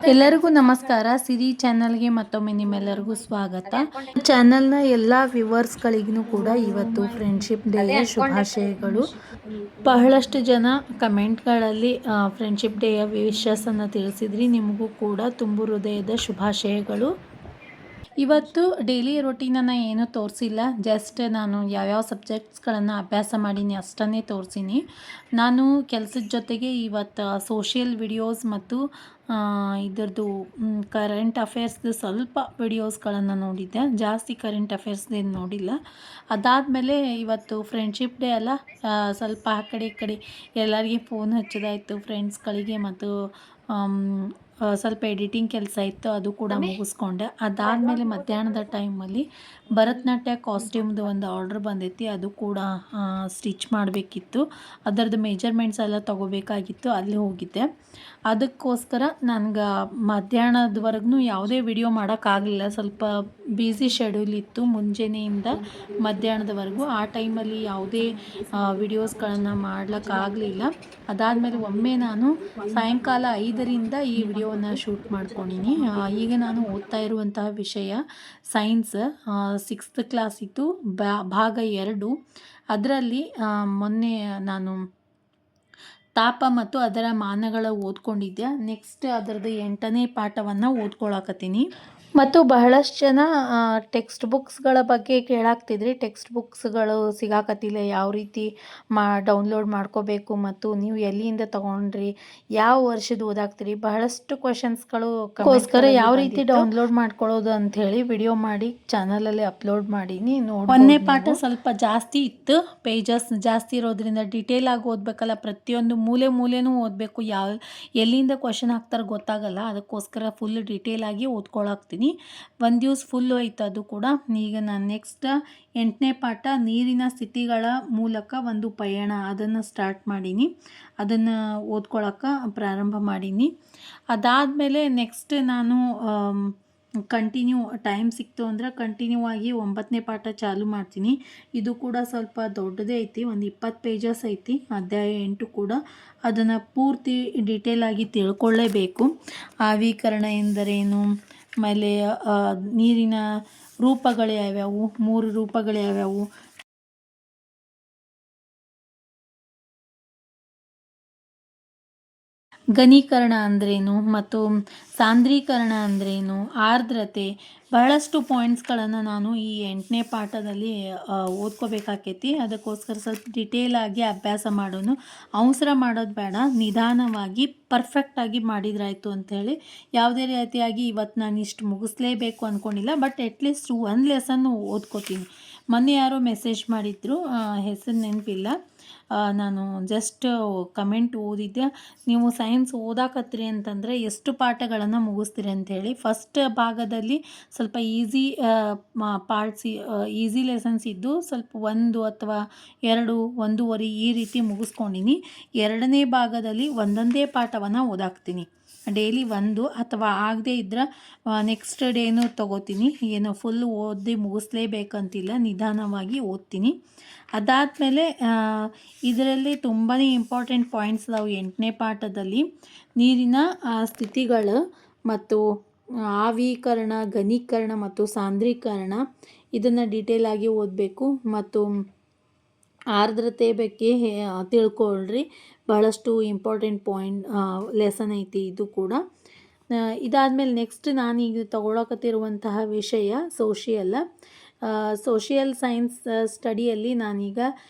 ಎಲ್ಲರಿಗೂ ನಮಸ್ಕಾರ. ಸಿರಿ ಚಾನಲ್ಗೆ ಮತ್ತೊಮ್ಮೆ ನಿಮ್ಮೆಲ್ಲರಿಗೂ ಸ್ವಾಗತ. ಚಾನಲ್ನ ಎಲ್ಲ ವ್ಯೂವರ್ಸ್ಗಳಿಗೂ ಕೂಡ ಇವತ್ತು ಫ್ರೆಂಡ್ಶಿಪ್ ಡೇಯ ಶುಭಾಶಯಗಳು. ಬಹಳಷ್ಟು ಜನ ಕಮೆಂಟ್ಗಳಲ್ಲಿ ಫ್ರೆಂಡ್ಶಿಪ್ ಡೇಯ ವಿಶಸ್ಸನ್ನು ತಿಳಿಸಿದ್ರಿ. ನಿಮಗೂ ಕೂಡ ತುಂಬು ಹೃದಯದ ಶುಭಾಶಯಗಳು. ಇವತ್ತು ಡೈಲಿ ರೊಟೀನನ್ನು ಏನೂ ತೋರಿಸಿಲ್ಲ, ಜಸ್ಟ್ ನಾನು ಯಾವ್ಯಾವ ಸಬ್ಜೆಕ್ಟ್ಸ್ಗಳನ್ನು ಅಭ್ಯಾಸ ಮಾಡೀನಿ ಅಷ್ಟನ್ನೇ ತೋರಿಸೀನಿ. ನಾನು ಕೆಲಸದ ಜೊತೆಗೆ ಇವತ್ತು ಸೋಷಿಯಲ್ ವಿಡಿಯೋಸ್ ಮತ್ತು ಇದರದ್ದು ಕರೆಂಟ್ ಅಫೇರ್ಸ್ದು ಸ್ವಲ್ಪ ವಿಡಿಯೋಸ್ಗಳನ್ನು ನೋಡಿದ್ದೆ, ಜಾಸ್ತಿ ಕರೆಂಟ್ ಅಫೇರ್ಸ್ದೇನು ನೋಡಿಲ್ಲ. ಅದಾದಮೇಲೆ ಇವತ್ತು ಫ್ರೆಂಡ್ಶಿಪ್ ಡೇ ಅಲ್ಲ, ಸ್ವಲ್ಪ ಆ ಕಡೆ ಈ ಕಡೆ ಎಲ್ಲರಿಗೆ ಫೋನ್ ಹಚ್ಚೋದಾಯಿತು ಫ್ರೆಂಡ್ಸ್ಗಳಿಗೆ, ಮತ್ತು ಸ್ವಲ್ಪ ಎಡಿಟಿಂಗ್ ಕೆಲಸ ಇತ್ತು, ಅದು ಕೂಡ ಮುಗಿಸ್ಕೊಂಡೆ. ಅದಾದಮೇಲೆ ಮಧ್ಯಾಹ್ನದ ಟೈಮಲ್ಲಿ ಭರತನಾಟ್ಯ ಕಾಸ್ಟ್ಯೂಮ್ದು ಒಂದು ಆರ್ಡ್ರ್ ಬಂದೈತಿ, ಅದು ಕೂಡ ಸ್ಟಿಚ್ ಮಾಡಬೇಕಿತ್ತು. ಅದರದ್ದು ಮೆಜರ್ಮೆಂಟ್ಸ್ ಎಲ್ಲ ತೊಗೋಬೇಕಾಗಿತ್ತು, ಅಲ್ಲಿ ಹೋಗಿದ್ದೆ. ಅದಕ್ಕೋಸ್ಕರ ನನಗೆ ಮಧ್ಯಾಹ್ನದವರೆಗೂ ಯಾವುದೇ ವಿಡಿಯೋ ಮಾಡೋಕ್ಕಾಗಲಿಲ್ಲ. ಸ್ವಲ್ಪ ಬ್ಯುಸಿ ಶೆಡ್ಯೂಲ್ ಇತ್ತು ಮುಂಜಾನೆಯಿಂದ ಮಧ್ಯಾಹ್ನದವರೆಗೂ. ಆ ಟೈಮಲ್ಲಿ ಯಾವುದೇ ವಿಡಿಯೋಸ್ಗಳನ್ನು ಮಾಡ್ಲಿಕ್ಕಾಗಲಿಲ್ಲ. ಅದಾದಮೇಲೆ ಒಮ್ಮೆ ನಾನು ಸಾಯಂಕಾಲ 5ರಿಂದ ಈ ವಿಡಿಯೋವನ್ನು ಶೂಟ್ ಮಾಡ್ಕೊಂಡಿನಿ. ಈಗ ನಾನು ಓದ್ತಾ ಇರುವಂತಹ ವಿಷಯ ಸೈನ್ಸ್, 6th ಕ್ಲಾಸ್ ಇತ್ತು, ಭಾಗ 2. ಅದರಲ್ಲಿ ಮೊನ್ನೆ ನಾನು ತಾಪ ಮತ್ತು ಅದರ ಮಾನಗಳ ಓದ್ಕೊಂಡಿದ್ದೆ. ನೆಕ್ಸ್ಟ್ ಅದರದ್ದು 8ನೇ ಪಾಠವನ್ನು ಓದ್ಕೊಳಕತ್ತೀನಿ. ಮತ್ತು ಬಹಳಷ್ಟು ಜನ ಟೆಕ್ಸ್ಟ್ ಬುಕ್ಸ್ಗಳ ಬಗ್ಗೆ ಕೇಳಾಕ್ತಿದ್ರಿ. ಟೆಕ್ಸ್ಟ್ ಬುಕ್ಸ್ಗಳು ಸಿಗಾಕತ್ತಿಲ್ಲ, ಯಾವ ರೀತಿ ಡೌನ್ಲೋಡ್ ಮಾಡ್ಕೋಬೇಕು ಮತ್ತು ನೀವು ಎಲ್ಲಿಂದ ತೊಗೊಂಡ್ರಿ, ಯಾವ ವರ್ಷದ ಓದಾಕ್ತೀರಿ, ಬಹಳಷ್ಟು ಕ್ವಶನ್ಸ್ಗೋಸ್ಕರ ಯಾವ ರೀತಿ ಡೌನ್ಲೋಡ್ ಮಾಡ್ಕೊಳ್ಳೋದು ಅಂಥೇಳಿ ವಿಡಿಯೋ ಮಾಡಿ ಚಾನಲಲ್ಲಿ ಅಪ್ಲೋಡ್ ಮಾಡೀನಿ. ಒಂದನೇ ಪಾಠ ಸ್ವಲ್ಪ ಜಾಸ್ತಿ ಇತ್ತು, ಪೇಜಸ್ ಜಾಸ್ತಿ ಇರೋದ್ರಿಂದ ಡಿಟೇಲ್ ಆಗಿ ಓದಬೇಕಲ್ಲ, ಪ್ರತಿಯೊಂದು ಮೂಲೆನೂ ಓದಬೇಕು, ಎಲ್ಲಿಂದ ಕ್ವಶನ್ ಹಾಕ್ತಾರೆ ಗೊತ್ತಾಗಲ್ಲ. ಅದಕ್ಕೋಸ್ಕರ ಫುಲ್ ಡಿಟೇಲ್ ಆಗಿ ಓದ್ಕೊಳಾಕ್ತೀನಿ. ಒಂದು ದಿವಸ ಫುಲ್ಲು ಆಯ್ತು ಅದು ಕೂಡ. ಈಗ ನಾನು ನೆಕ್ಸ್ಟ್ 8ನೇ ಪಾಠ ನೀರಿನ ಸ್ಥಿತಿಗಳ ಮೂಲಕ ಒಂದು ಪಯಣ, ಅದನ್ನು ಸ್ಟಾರ್ಟ್ ಮಾಡೀನಿ, ಅದನ್ನು ಓದ್ಕೊಳಕ್ಕೆ ಪ್ರಾರಂಭ ಮಾಡೀನಿ. ಅದಾದಮೇಲೆ ನೆಕ್ಸ್ಟ್ ನಾನು ಕಂಟಿನ್ಯೂ ಟೈಮ್ ಸಿಕ್ತು ಅಂದ್ರೆ ಕಂಟಿನ್ಯೂ ಆಗಿ 9ನೇ ಪಾಠ ಚಾಲು ಮಾಡ್ತೀನಿ. ಇದು ಕೂಡ ಸ್ವಲ್ಪ ದೊಡ್ಡದೇ ಐತಿ, ಒಂದು 20 ಪೇಜಸ್ ಐತಿ ಅಧ್ಯಾಯ 8 ಕೂಡ. ಅದನ್ನು ಪೂರ್ತಿ ಡಿಟೇಲ್ ಆಗಿ ತಿಳ್ಕೊಳ್ಳೇಬೇಕು. ಆವೀಕರಣ ಎಂದರೇನು, ಆಮೇಲೆ ನೀರಿನ ರೂಪಗಳು ಯಾವ್ಯಾವು, 3 ರೂಪಗಳು ಯಾವ್ಯಾವು, ಘನೀಕರಣ ಅಂದ್ರೇನು ಮತ್ತು ಸಾಂದ್ರೀಕರಣ ಅಂದ್ರೇನು, ಆರ್ದ್ರತೆ, ಬಹಳಷ್ಟು ಪಾಯಿಂಟ್ಸ್ಗಳನ್ನು ನಾನು ಈ 8ನೇ ಪಾಠದಲ್ಲಿ ಓದ್ಕೋಬೇಕಾಕೈತಿ. ಅದಕ್ಕೋಸ್ಕರ ಸ್ವಲ್ಪ ಡಿಟೇಲ್ ಆಗಿ ಅಭ್ಯಾಸ ಮಾಡೋನು, ಅವಸರ ಮಾಡೋದು ಬೇಡ, ನಿಧಾನವಾಗಿ ಪರ್ಫೆಕ್ಟಾಗಿ ಮಾಡಿದ್ರಾಯ್ತು ಅಂಥೇಳಿ. ಯಾವುದೇ ರೀತಿಯಾಗಿ ಇವತ್ತು ನಾನು ಇಷ್ಟು ಮುಗಿಸ್ಲೇಬೇಕು ಅಂದ್ಕೊಂಡಿಲ್ಲ, ಬಟ್ ಅಟ್ಲೀಸ್ಟ್ ಒಂದು ಲೆಸನ್ನು ಓದ್ಕೋತೀನಿ. ಮೊನ್ನೆ ಯಾರೋ ಮೆಸೇಜ್ ಮಾಡಿದ್ರು, ಹೆಸರು ನೆನಪಿಲ್ಲ, ನಾನು ಜಸ್ಟ್ ಕಮೆಂಟ್ ಓದಿದ್ದೆ, ನೀವು ಸೈನ್ಸ್ ಓದಾಕತ್ತೀರಿ ಅಂತಂದರೆ ಎಷ್ಟು ಪಾಠಗಳನ್ನು ಮುಗಿಸ್ತೀರಿ ಅಂಥೇಳಿ. ಫಸ್ಟ್ ಭಾಗದಲ್ಲಿ ಸ್ವಲ್ಪ ಈಸಿ ಪಾರ್ಟ್ಸ್, ಈಸಿ ಲೆಸನ್ಸ್ ಇದ್ದು ಸ್ವಲ್ಪ 1 ಅಥವಾ 2, 1.5 ಈ ರೀತಿ ಮುಗಿಸ್ಕೊಂಡಿನಿ. 2ನೇ ಭಾಗದಲ್ಲಿ ಒಂದೊಂದೇ ಪಾಠವನ್ನು ಓದಾಕ್ತೀನಿ. ಡೈಲಿ 1 ಅಥವಾ ಆಗದೇ ಇದ್ರೆ ನೆಕ್ಸ್ಟ್ ಡೇನೂ ತೊಗೋತೀನಿ. ಏನು ಫುಲ್ ಓದಿ ಮುಗಿಸ್ಲೇಬೇಕಂತಿಲ್ಲ, ನಿಧಾನವಾಗಿ ಓದ್ತೀನಿ. ಅದಾದಮೇಲೆ ಇದರಲ್ಲಿ ತುಂಬಾ ಇಂಪಾರ್ಟೆಂಟ್ ಪಾಯಿಂಟ್ಸ್ ಅದಾವೆ 8ನೇ ಪಾಠದಲ್ಲಿ. ನೀರಿನ ಸ್ಥಿತಿಗಳು ಮತ್ತು ಆವೀಕರಣ, ಘನೀಕರಣ ಮತ್ತು ಸಾಂದ್ರೀಕರಣ, ಇದನ್ನು ಡೀಟೇಲ್ ಆಗಿ ಓದಬೇಕು. ಮತ್ತು ಆರ್ದ್ರತೆ ಬಗ್ಗೆ ತಿಳ್ಕೊಳ್ರಿ, ಬಹಳಷ್ಟು ಇಂಪಾರ್ಟೆಂಟ್ ಪಾಯಿಂಟ್ ಲೆಸನ್ ಐತಿ ಇದು ಕೂಡ. ಇದಾದಮೇಲೆ ನೆಕ್ಸ್ಟ್ ನಾನೀಗ ತಗೊಳಕತ್ತಿರುವಂತಹ ವಿಷಯ ಸೋಷಿಯಲ್ ಸೈನ್ಸ್ ಸ್ಟಡಿಯಲ್ಲಿ ನಾನೀಗ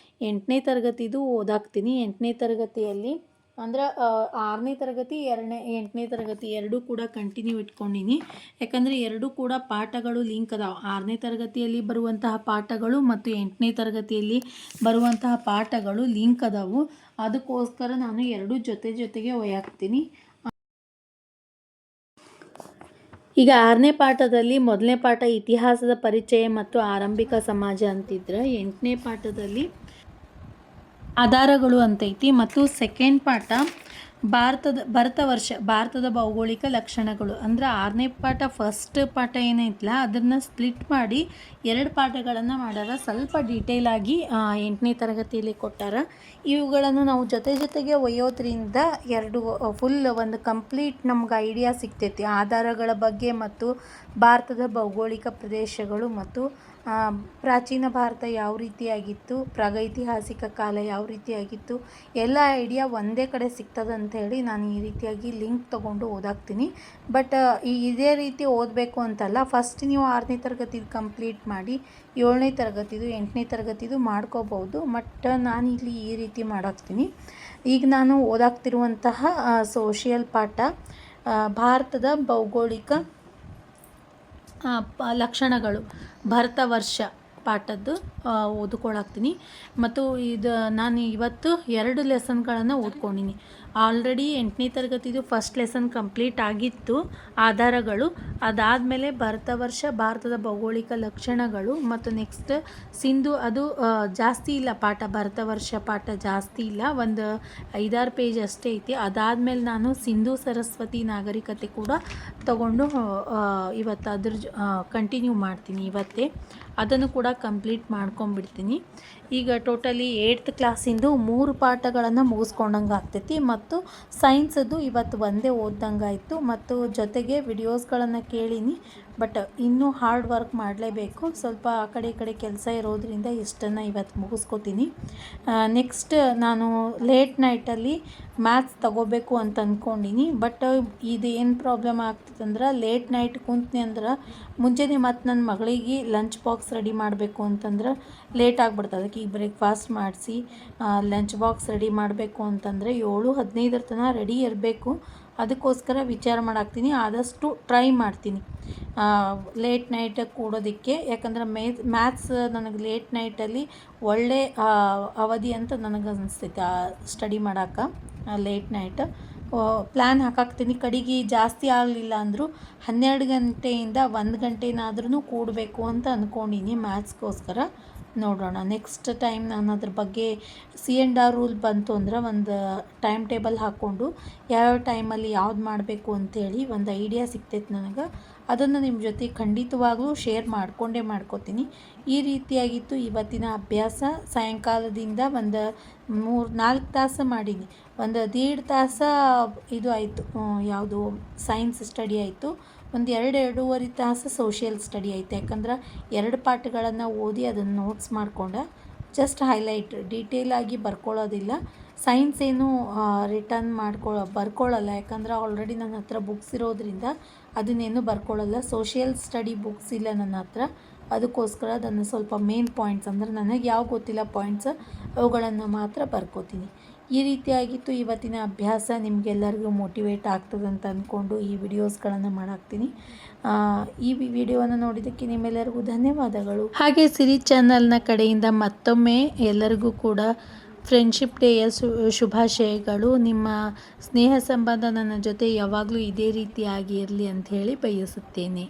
8ನೇ ತರಗತಿದು ಓದಾಕ್ತೀನಿ. 8ನೇ ತರಗತಿಯಲ್ಲಿ ಅಂದ್ರೆ 6ನೇ ತರಗತಿ 8ನೇ ತರಗತಿ ಎರಡೂ ಕೂಡ ಕಂಟಿನ್ಯೂ ಇಟ್ಕೊಂಡಿನಿ. ಯಾಕಂದರೆ ಎರಡೂ ಕೂಡ ಪಾಠಗಳು ಲಿಂಕ್ ಅದಾವೆ. 6ನೇ ತರಗತಿಯಲ್ಲಿ ಬರುವಂತಹ ಪಾಠಗಳು ಮತ್ತು 8ನೇ ತರಗತಿಯಲ್ಲಿ ಬರುವಂತಹ ಪಾಠಗಳು ಲಿಂಕ್ ಅದಾವು. ಅದಕ್ಕೋಸ್ಕರ ನಾನು ಎರಡೂ ಜೊತೆಗೆ ಒಯ್ಯಾಕ್ತೀನಿ. ಈಗ 6ನೇ ಪಾಠದಲ್ಲಿ ಮೊದಲನೇ ಪಾಠ ಇತಿಹಾಸದ ಪರಿಚಯ ಮತ್ತು ಆರಂಭಿಕ ಸಮಾಜ ಅಂತಿದ್ರೆ, 8ನೇ ಪಾಠದಲ್ಲಿ ಆಧಾರಗಳು ಅಂತೈತಿ. ಮತ್ತು ಸೆಕೆಂಡ್ ಪಾಠ ಭಾರತದ ಭೌಗೋಳಿಕ ಲಕ್ಷಣಗಳು ಅಂದರೆ 6ನೇ ಪಾಠ ಫಸ್ಟ್ ಪಾಠ ಏನೈತಲ್ಲ ಅದನ್ನು ಸ್ಪ್ಲಿಟ್ ಮಾಡಿ 2 ಪಾಠಗಳನ್ನು ಮಾಡ್ಯಾರ. ಸ್ವಲ್ಪ ಡೀಟೇಲಾಗಿ 8ನೇ ತರಗತಿಯಲ್ಲಿ ಕೊಟ್ಟಾರ. ಇವುಗಳನ್ನು ನಾವು ಜೊತೆಗೆ ಒಯ್ಯೋದ್ರಿಂದ ಫುಲ್ ಒಂದು ಕಂಪ್ಲೀಟ್ ನಮ್ಗೆ ಐಡಿಯಾ ಸಿಗ್ತೈತಿ ಆಧಾರಗಳ ಬಗ್ಗೆ ಮತ್ತು ಭಾರತದ ಭೌಗೋಳಿಕ ಪ್ರದೇಶಗಳು ಮತ್ತು ಪ್ರಾಚೀನ ಭಾರತ ಯಾವ ರೀತಿಯಾಗಿತ್ತು, ಪ್ರಾಗೈತಿಹಾಸಿಕ ಕಾಲ ಯಾವ ರೀತಿಯಾಗಿತ್ತು, ಎಲ್ಲ ಐಡಿಯಾ ಒಂದೇ ಕಡೆ ಸಿಗ್ತದೆ ಅಂಥೇಳಿ ನಾನು ಈ ರೀತಿಯಾಗಿ ಲಿಂಕ್ ತೊಗೊಂಡು ಓದಾಕ್ತೀನಿ. ಬಟ್ ಇದೇ ರೀತಿ ಓದಬೇಕು ಅಂತಲ್ಲ, ಫಸ್ಟ್ ನೀವು 6ನೇ ತರಗತಿದು ಕಂಪ್ಲೀಟ್ ಮಾಡಿ 7ನೇ ತರಗತಿದು 8ನೇ ತರಗತಿದು ಮಾಡ್ಕೋಬೋದು. ಬಟ್ ನಾನಿಲ್ಲಿ ಈ ರೀತಿ ಮಾಡಾಕ್ತೀನಿ. ಈಗ ನಾನು ಓದಾಕ್ತಿರುವಂತಹ ಸೋಷಿಯಲ್ ಪಾಠ ಭಾರತದ ಭೌಗೋಳಿಕ ಲಕ್ಷಣಗಳು ಭಾರತ ವರ್ಷ ಪಾಠದ್ದು ಓದ್ಕೊಳಾಕ್ತೀನಿ. ಮತ್ತು ನಾನು ಇವತ್ತು 2 ಲೆಸನ್ಗಳನ್ನು ಓದ್ಕೊಂಡಿನಿ. ಆಲ್ರೆಡಿ 8ನೇ ತರಗತಿದು ಫಸ್ಟ್ ಲೆಸನ್ ಕಂಪ್ಲೀಟ್ ಆಗಿತ್ತು, ಆಧಾರಗಳು. ಅದಾದಮೇಲೆ ಭಾರತ ವರ್ಷ ಭಾರತದ ಭೌಗೋಳಿಕ ಲಕ್ಷಣಗಳು ಮತ್ತು ನೆಕ್ಸ್ಟ್ ಸಿಂಧು. ಅದು ಜಾಸ್ತಿ ಇಲ್ಲ ಪಾಠ, ಭಾರತ ವರ್ಷ ಪಾಠ ಜಾಸ್ತಿ ಇಲ್ಲ, ಒಂದು 5-6 ಪೇಜ್ ಅಷ್ಟೇ ಐತಿ. ಅದಾದಮೇಲೆ ನಾನು ಸಿಂಧು ಸರಸ್ವತಿ ನಾಗರಿಕತೆ ಕೂಡ ತಗೊಂಡು ಇವತ್ತು ಅದ್ರ ಕಂಟಿನ್ಯೂ ಮಾಡ್ತೀನಿ. ಇವತ್ತೇ ಅದನ್ನು ಕೂಡ ಕಂಪ್ಲೀಟ್ ಮಾಡ್ಕೊಂಬಿಡ್ತೀನಿ. ಈಗ ಟೋಟಲಿ 8th ಕ್ಲಾಸಿಂದು 3 ಪಾಠಗಳನ್ನು ಮುಗಿಸ್ಕೊಂಡಂಗೆ ಆಗ್ತೈತಿ. ಮತ್ತು ಸೈನ್ಸದ್ದು ಇವತ್ತು ಒಂದೇ ಓದ್ದಂಗೆ ಆಯಿತು. ಮತ್ತು ಜೊತೆಗೆ ವಿಡಿಯೋಸ್ಗಳನ್ನು ಕೇಳೀನಿ. ಬಟ್ ಇನ್ನೂ ಹಾರ್ಡ್ ವರ್ಕ್ ಮಾಡಲೇಬೇಕು. ಸ್ವಲ್ಪ ಆ ಕಡೆ ಈ ಕಡೆ ಕೆಲಸ ಇರೋದ್ರಿಂದ ಇಷ್ಟನ್ನು ಇವತ್ತು ಮುಗಿಸ್ಕೋತೀನಿ. ನೆಕ್ಸ್ಟ್ ನಾನು ಲೇಟ್ ನೈಟಲ್ಲಿ ಮ್ಯಾಥ್ಸ್ ತಗೋಬೇಕು ಅಂತ ಅಂದ್ಕೊಂಡಿನಿ. ಬಟ್ ಇದು ಏನು ಪ್ರಾಬ್ಲಮ್ ಆಗ್ತದಂದ್ರೆ, ಲೇಟ್ ನೈಟ್ ಕುಂತ್ನಿ ಅಂದ್ರೆ ಮುಂಜಾನೆ ಮತ್ತು ನನ್ನ ಮಗಳಿಗೆ ಲಂಚ್ ಬಾಕ್ಸ್ ರೆಡಿ ಮಾಡಬೇಕು ಅಂತಂದ್ರೆ ಲೇಟ್ ಆಗಿಬಿಡ್ತದೆ. ಅದಕ್ಕೆ ಈಗ ಬ್ರೇಕ್ಫಾಸ್ಟ್ ಮಾಡಿಸಿ ಲಂಚ್ ಬಾಕ್ಸ್ ರೆಡಿ ಮಾಡಬೇಕು ಅಂತಂದರೆ 7:15 ತನಕ ರೆಡಿ ಇರಬೇಕು. ಅದಕ್ಕೋಸ್ಕರ ವಿಚಾರ ಮಾಡಾಕ್ತೀನಿ. ಆದಷ್ಟು ಟ್ರೈ ಮಾಡ್ತೀನಿ ಲೇಟ್ ನೈಟ್ ಕೂಡೋದಕ್ಕೆ. ಯಾಕಂದ್ರೆ ಮ್ಯಾಥ್ಸ್ ನನಗೆ ಲೇಟ್ ನೈಟಲ್ಲಿ ಒಳ್ಳೆ ಅವಧಿ ಅಂತ ನನಗೆ ಅನಿಸ್ತೈತೆ ಸ್ಟಡಿ ಮಾಡೋಕೆ. ಲೇಟ್ ನೈಟ್ ಪ್ಲ್ಯಾನ್ ಹಾಕಾಕ್ತೀನಿ. ಕಡೆಗೆ ಜಾಸ್ತಿ ಆಗಲಿಲ್ಲ ಅಂದರೂ 12 ಗಂಟೆಯಿಂದ 1 ಗಂಟೆನಾದ್ರೂ ಕೂಡಬೇಕು ಅಂತ ಅಂದ್ಕೊಂಡಿನಿ ಮ್ಯಾಥ್ಸ್ಗೋಸ್ಕರ. ನೋಡೋಣ ನೆಕ್ಸ್ಟ್ ಟೈಮ್ ನಾನು ಅದ್ರ ಬಗ್ಗೆ C&R ರೂಲ್ ಬಂತು ಅಂದ್ರೆ ಒಂದು ಟೈಮ್ ಟೇಬಲ್ ಹಾಕ್ಕೊಂಡು ಯಾವ ಟೈಮಲ್ಲಿ ಯಾವ್ದು ಮಾಡಬೇಕು ಅಂಥೇಳಿ ಒಂದು ಐಡಿಯಾ ಸಿಗ್ತೈತೆ ನನಗೆ. ಅದನ್ನು ನಿಮ್ಮ ಜೊತೆ ಖಂಡಿತವಾಗ್ಲೂ ಶೇರ್ ಮಾಡ್ಕೋತೀನಿ. ಈ ರೀತಿಯಾಗಿತ್ತು ಇವತ್ತಿನ ಅಭ್ಯಾಸ. ಸಾಯಂಕಾಲದಿಂದ ಒಂದು 3-4 ತಾಸು ಮಾಡೀನಿ. ಒಂದು 1.5 ತಾಸು ಇದು ಆಯಿತು, ಯಾವುದು ಸೈನ್ಸ್ ಸ್ಟಡಿ ಆಯಿತು. ಒಂದು 2-2.5 ತಾಸು ಸೋಷಿಯಲ್ ಸ್ಟಡಿ ಆಯಿತು. ಯಾಕಂದ್ರೆ 2 ಪಾಠಗಳನ್ನು ಓದಿ ಅದನ್ನು ನೋಟ್ಸ್ ಮಾಡ್ಕೊಂಡೆ. ಜಸ್ಟ್ ಹೈಲೈಟ್, ಡೀಟೇಲಾಗಿ ಬರ್ಕೊಳ್ಳೋದಿಲ್ಲ. ಸೈನ್ಸ್ ಏನು ರಿಟರ್ನ್ ಬರ್ಕೊಳ್ಳಲ್ಲ. ಯಾಕಂದ್ರೆ ಆಲ್ರೆಡಿ ನನ್ನ ಹತ್ರ ಬುಕ್ಸ್ ಇರೋದ್ರಿಂದ ಅದನ್ನೇನು ಬರ್ಕೊಳ್ಳಲ್ಲ. ಸೋಷಿಯಲ್ ಸ್ಟಡಿ ಬುಕ್ಸ್ ಇಲ್ಲ ನನ್ನ ಹತ್ರ. ಅದಕ್ಕೋಸ್ಕರ ಅದನ್ನು ಸ್ವಲ್ಪ ಮೇನ್ ಪಾಯಿಂಟ್ಸ್ ಅಂದರೆ ನನಗೆ ಯಾವ ಗೊತ್ತಿಲ್ಲ ಪಾಯಿಂಟ್ಸ್, ಅವುಗಳನ್ನು ಮಾತ್ರ ಬರ್ಕೋತೀನಿ. ಈ ರೀತಿಯಾಗಿತ್ತು ಇವತ್ತಿನ ಅಭ್ಯಾಸ. ನಿಮಗೆಲ್ಲರಿಗೂ ಮೋಟಿವೇಟ್ ಆಗ್ತದಂತ ಅಂದ್ಕೊಂಡು ಈ ವಿಡಿಯೋಸ್ಗಳನ್ನು ಮಾಡಾಕ್ತೀನಿ. ಈ ವಿಡಿಯೋವನ್ನು ನೋಡಿದ್ದಕ್ಕೆ ನಿಮ್ಮೆಲ್ಲರಿಗೂ ಧನ್ಯವಾದಗಳು. ಹಾಗೆ ಸಿರಿ ಚಾನಲ್ನ ಕಡೆಯಿಂದ ಮತ್ತೊಮ್ಮೆ ಎಲ್ಲರಿಗೂ ಕೂಡ ಫ್ರೆಂಡ್ಶಿಪ್ ಡೇಯ ಶುಭಾಶಯಗಳು. ನಿಮ್ಮ ಸ್ನೇಹ ಸಂಬಂಧ ನನ್ನ ಜೊತೆ ಯಾವಾಗಲೂ ಇದೇ ರೀತಿಯಾಗಿ ಇರಲಿ ಅಂತ ಹೇಳಿ ಬಯಸುತ್ತೇನೆ.